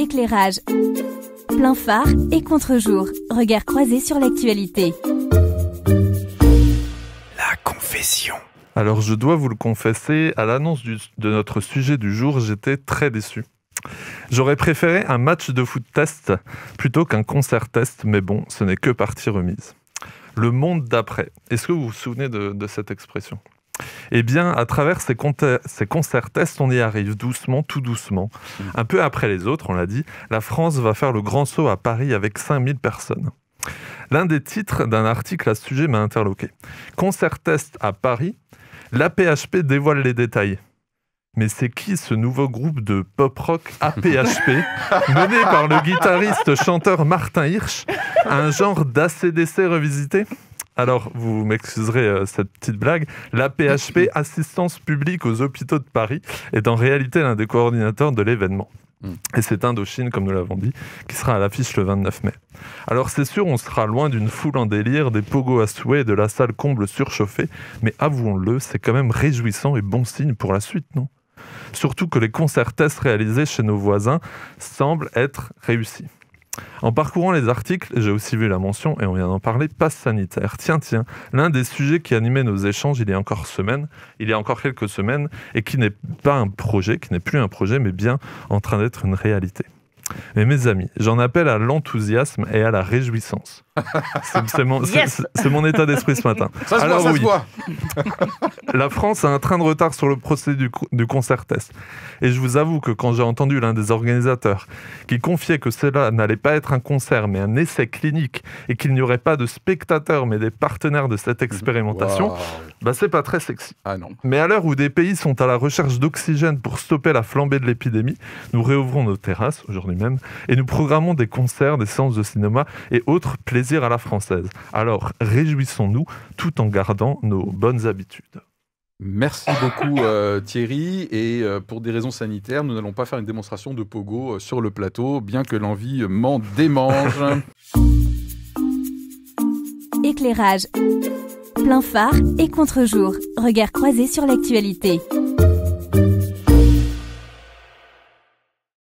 Éclairage. Plein phare et contre-jour. Regard croisé sur l'actualité. La confession. Alors je dois vous le confesser, à l'annonce de notre sujet du jour, j'étais très déçu. J'aurais préféré un match de foot test plutôt qu'un concert test, mais bon, ce n'est que partie remise. Le monde d'après. Est-ce que vous vous souvenez de cette expression ? Eh bien, à travers ces concerts tests, on y arrive doucement, tout doucement. Un peu après les autres, on l'a dit, la France va faire le grand saut à Paris avec 5000 personnes. L'un des titres d'un article à ce sujet m'a interloqué. Concert test à Paris, l'APHP dévoile les détails. Mais c'est qui ce nouveau groupe de pop-rock APHP, mené par le guitariste-chanteur Martin Hirsch, un genre d'ACDC revisité ? Alors, vous m'excuserez cette petite blague, l'APHP, Assistance publique aux hôpitaux de Paris, est en réalité l'un des coordinateurs de l'événement. Et c'est Indochine, comme nous l'avons dit, qui sera à l'affiche le 29 mai. Alors c'est sûr, on sera loin d'une foule en délire, des pogos à souhait et de la salle comble surchauffée, mais avouons-le, c'est quand même réjouissant et bon signe pour la suite, non ? Surtout que les concerts tests réalisés chez nos voisins semblent être réussis. En parcourant les articles, j'ai aussi vu la mention, et on vient d'en parler, passe sanitaire. Tiens, l'un des sujets qui animait nos échanges il y a encore quelques semaines, et qui n'est pas un projet, qui n'est plus un projet, mais bien en train d'être une réalité. Mais mes amis, j'en appelle à l'enthousiasme et à la réjouissance. C'est mon état d'esprit ce matin. Ça se voit. La France a un train de retard sur le procédé du concert test. Et je vous avoue que quand j'ai entendu l'un des organisateurs qui confiait que cela n'allait pas être un concert mais un essai clinique et qu'il n'y aurait pas de spectateurs mais des partenaires de cette expérimentation, c'est pas très sexy. Ah non. Mais à l'heure où des pays sont à la recherche d'oxygène pour stopper la flambée de l'épidémie, nous réouvrons nos terrasses aujourd'hui même et nous programmons des concerts, des séances de cinéma et autres plaisirs à la française. Alors réjouissons-nous tout en gardant nos bonnes habitudes. Merci beaucoup Thierry, et pour des raisons sanitaires, nous n'allons pas faire une démonstration de pogo sur le plateau, bien que l'envie m'en démange. Éclairage. Plein phare et contre-jour. Regard croisé sur l'actualité.